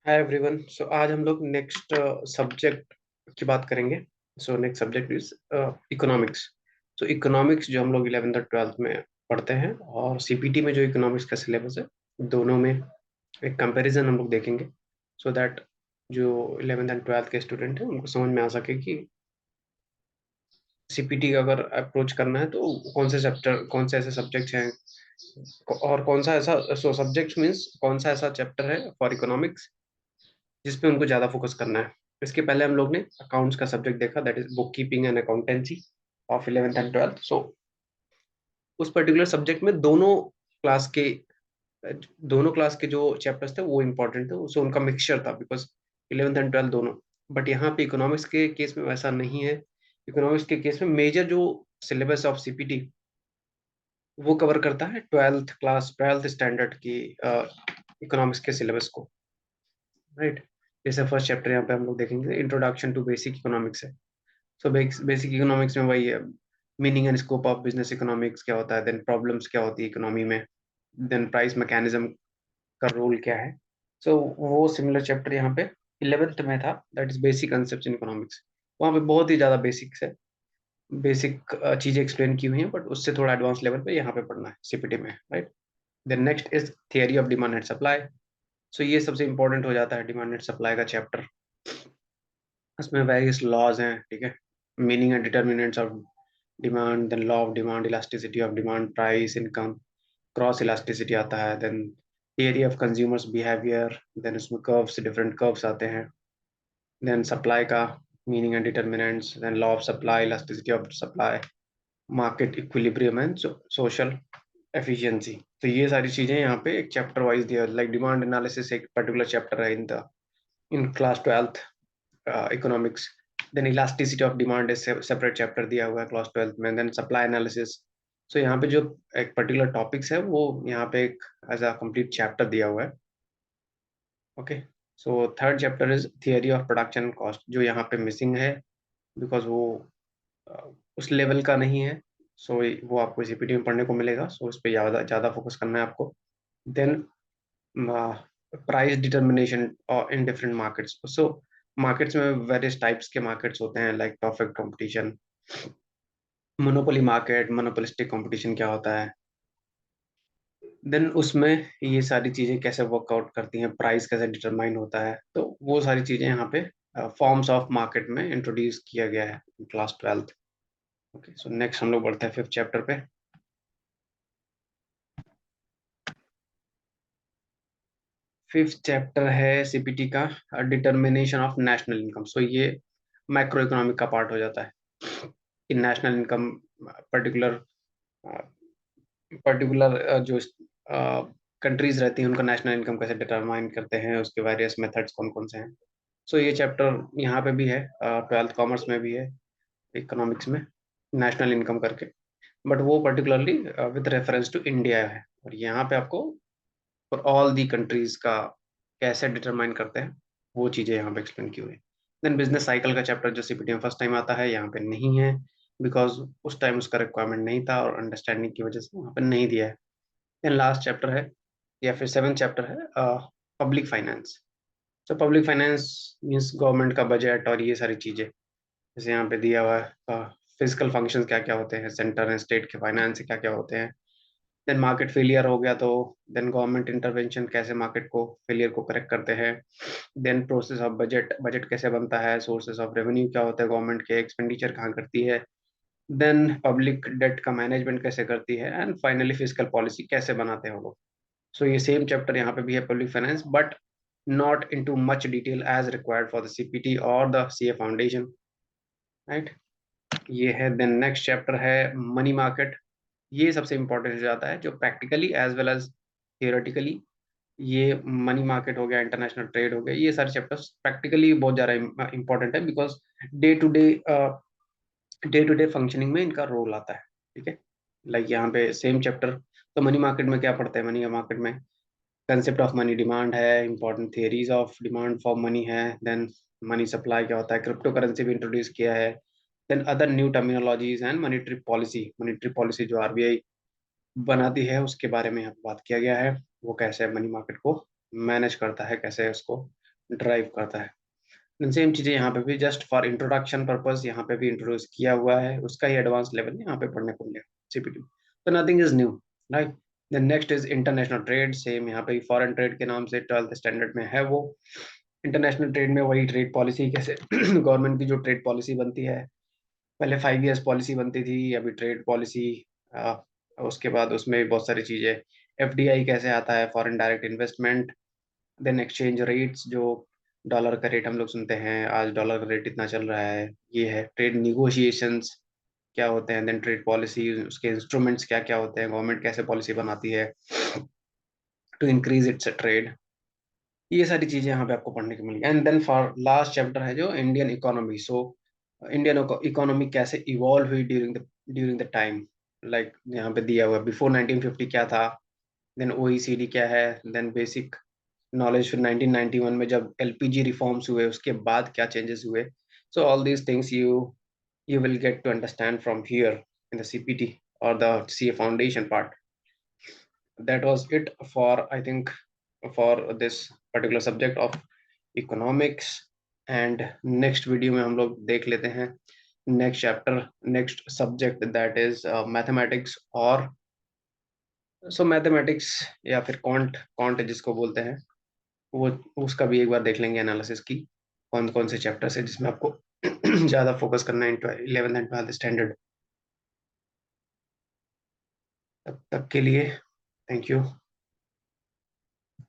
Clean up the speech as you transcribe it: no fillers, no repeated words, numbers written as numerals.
Hi everyone. सो आज हम लोग नेक्स्ट सब्जेक्ट की बात करेंगे। So next subject is economics. So economics जो हम लोग 11th और 12th में पढ़ते हैं, और सीपीटी में जो इकोनॉमिक्स का सिलेबस है, दोनों में एक कंपैरिजन हम लोग देखेंगे, सो दैट जो 11th एंड 12th के स्टूडेंट हैं उनको समझ में आ सके कि सीपीटी का अगर अप्रोच करना है तो कौन से चैप्टर, कौन से ऐसे सब्जेक्ट्स हैं, और कौन सा ऐसा, सो सब्जेक्ट मीन्स कौन सा ऐसा चैप्टर है फॉर इकोनॉमिक्स जिस पे उनको ज्यादा फोकस करना है। इसके पहले हम लोग ने अकाउंट्स का सब्जेक्ट देखा, that is book keeping and accountancy of 11th and 12th। सो उस पर्टिकुलर सब्जेक्ट में क्लास के दोनों क्लास के जो चैप्टर्स थे वो इम्पोर्टेंट थे, उससे उनका मिक्सचर था, बिकॉज 11th एंड 12th दोनों। बट यहाँ पे इकोनॉमिक्स के केस में वैसा नहीं है। इकोनॉमिक्स के केस में मेजर जो सिलेबस ऑफ सीपीटी वो कवर करता है 12th स्टैंडर्ड की इकोनॉमिक्स के सिलेबस को, राइट। जैसे फर्स्ट चैप्टर यहाँ पे हम लोग देखेंगे, इंट्रोडक्शन टू बेसिक इकोनॉमिक्स है। सो बेसिक इकोनॉमिक्स में वही है, meaning and scope of business economics क्या होता है, देन प्रॉब्लम्स क्या होती है इकोनॉमी में, देन प्राइस मैकेनिज्म का रोल क्या है। सो वो सिमिलर चैप्टर यहाँ पे 11th में था, that is basic concept in economics. वहाँ पे बहुत ही ज़्यादा बेसिक्स है, बेसिक चीज़ें एक्सप्लेन की हुई हैं, बट उससे थोड़ा एडवांस लेवल पे यहाँ पे पढ़ना है सीपीटी में, right. Then next is theory of demand and supply. So ये सबसे इंपॉर्टेंट हो जाता है, डिमांड एंड सप्लाई का चैप्टर। उसमें वेरियस लॉज हैं, ठीक है, meaning and determinants of demand, then law of demand, elasticity of demand, price, income, cross elasticity आता है, then theory of consumers behaviour, then उसमें कर्व्स, डिफरेंट कर्व्स आते हैं, देन सप्लाई का meaning and determinants, then law of supply, elasticity of supply, market equilibrium and social efficiency. तो ये सारी चीजें यहाँ पे एक चैप्टर वाइज दिया, लाइक डिमांड एनालिसिस एक पर्टिकुलर चैप्टर है in class 12th economics. Then elasticity of demand is separate chapter दिया हुआ है क्लास 12th में, देन सप्लाई एनालिसिस। सो यहाँ पे जो एक पर्टिकुलर टॉपिक्स है वो यहाँ पे एक एज अ कंप्लीट चैप्टर दिया हुआ है। Okay. So third chapter is theory of production cost, जो यहाँ पे मिसिंग है, बिकॉज वो उस लेवल का नहीं है। सो वो आपको सीपीटी में पढ़ने को मिलेगा, सो उस पर ज़्यादा ज़्यादा फोकस करना है आपको। Then price determination in different markets. So markets में वेरियस टाइप्स के मार्केट्स होते हैं, like perfect competition, monopoly market, monopolistic competition क्या होता है, देन उसमें ये सारी चीजें कैसे वर्कआउट करती हैं, प्राइस कैसे डिटरमाइन होता है, तो वो सारी चीजें यहाँ पे फॉर्म्स ऑफ मार्केट में इंट्रोड्यूस किया गया है class 12th। Okay, so next हम लोग बढ़ते हैं फिफ्थ चैप्टर पे। फिफ्थ चैप्टर है सीपीटी का डिटर्मिनेशन ऑफ नेशनल इनकम। सो ये मैक्रो इकोनॉमिक का पार्ट हो जाता है कि नेशनल इनकम, पर्टिकुलर पर्टिकुलर जो कंट्रीज रहती हैं उनका नेशनल इनकम कैसे डिटरमाइन करते हैं, उसके वेरियस मेथड्स कौन कौन से हैं। सो ये चैप्टर यहाँ पे भी है, 12th कॉमर्स में भी है, इकोनॉमिक्स में, नेशनल इनकम करके। बट वो particularly with reference to India है, और यहाँ पे आपको फॉर ऑल दी कंट्रीज का कैसे डिटरमाइन करते हैं वो चीज़ें यहाँ पे एक्सप्लेन की हुई है। देन बिजनेस साइकिल का चैप्टर जो सीपीटी में फर्स्ट टाइम आता है, यहाँ पे नहीं है, बिकॉज उस टाइम उसका रिक्वायरमेंट नहीं था और अंडरस्टैंडिंग की वजह से वहाँ पे नहीं दिया है। देन लास्ट चैप्टर है, या फिर सेवेंथ चैप्टर है, पब्लिक फाइनेंस। तो पब्लिक फाइनेंस मीन्स गवर्नमेंट का बजट और ये सारी चीज़ें, जैसे यहाँ पे दिया हुआ है फिजिकल फंक्शंस क्या क्या होते हैं, सेंटर एंड स्टेट के फाइनेंस क्या क्या होते हैं। देन मार्केट फेलियर हो गया तो देन गवर्नमेंट इंटरवेंशन कैसे मार्केट को फेलियर को करेक्ट करते हैं। Then process of budget, budget कैसे बनता है, सोर्सेस ऑफ रेवेन्यू क्या होता है, गवर्नमेंट के एक्सपेंडिचर कहाँ करती है, देन पब्लिक डेट का मैनेजमेंट कैसे करती है, एंड फाइनली फिजिकल पॉलिसी कैसे बनाते हैं वो लोग। सो ये सेम चैप्टर यहाँ पे भी है, public finance, but not into much detail as required for the CPT और द सीए फाउंडेशन, राइट। ये है। देन नेक्स्ट चैप्टर है मनी मार्केट। ये सबसे इंपॉर्टेंट हो जाता है, जो practically as well as theoretically, ये मनी मार्केट हो गया, इंटरनेशनल ट्रेड हो गया, ये सारे चैप्टर्स प्रैक्टिकली बहुत ज़्यादा इंपॉर्टेंट है, because day to day day to day functioning में इनका रोल आता है, ठीक है। लाइक यहाँ पे सेम चैप्टर, तो मनी मार्केट में क्या पढ़ते हैं, मनी मार्केट में कंसेप्ट ऑफ मनी डिमांड है, important theories of demand for money है, देन मनी सप्लाई क्या होता है, क्रिप्टो करेंसी भी इंट्रोड्यूस किया है, then other new terminologies and monetary policy जो आरबीआई बनाती है उसके बारे में यहाँ पे बात किया गया है, वो कैसे मनी मार्केट को मैनेज करता है, कैसे उसको ड्राइव करता है। सेम चीज़ें यहाँ पे भी जस्ट फॉर इंट्रोडक्शन पर्पस यहाँ पे भी इंट्रोड्यूस किया हुआ है, उसका ही एडवांस लेवल यहाँ पे पढ़ने को मिलेगा सीपीटी। तो nothing is new, right. Then next is international trade. Same यहाँ पे फॉरेन ट्रेड के नाम से 12th स्टैंडर्ड में है वो। इंटरनेशनल ट्रेड में वही ट्रेड पॉलिसी कैसे गवर्नमेंट की जो ट्रेड पॉलिसी बनती है, पहले 5 years पॉलिसी बनती थी, अभी ट्रेड पॉलिसी। उसके बाद उसमें बहुत सारी चीज़ें, एफडीआई कैसे आता है, foreign direct investment. Then exchange rates, जो डॉलर का रेट हम लोग सुनते हैं, आज डॉलर का रेट इतना चल रहा है, ये है। ट्रेड निगोशिएशंस क्या होते हैं, देन ट्रेड पॉलिसी, उसके इंस्ट्रूमेंट्स क्या क्या होते हैं, गवर्नमेंट कैसे पॉलिसी बनाती है टू इंक्रीज इट्स ट्रेड। ये सारी चीजें यहाँ पे आपको पढ़ने को मिलेगी। And then for last chapter है जो Indian economy. So Indian economy कैसे इवॉल्व हुई ड्यूरिंग द टाइम, लाइक यहाँ पे दिया हुआ बिफोर 1950 क्या था, देन ओईसीडी क्या है, देन बेसिक नॉलेज फिर 1991 में जब एलपीजी रिफॉर्म्स हुए उसके बाद क्या चेंजेस हुए। So all these things you will get to understand from here in the CPT or the CA foundation part. That was it for, I think, for this particular subject of economics. And next video में हम लोग देख लेते हैं next chapter, next subject, that is mathematics। और so mathematics या फिर quant जिसको बोलते हैं, वो उसका भी एक बार देख लेंगे एनालिसिस की, कौन कौन से चैप्टर्स है जिसमें आपको ज्यादा फोकस करना है 11th एंड 12th स्टैंडर्ड। तब तक के लिए थैंक यू।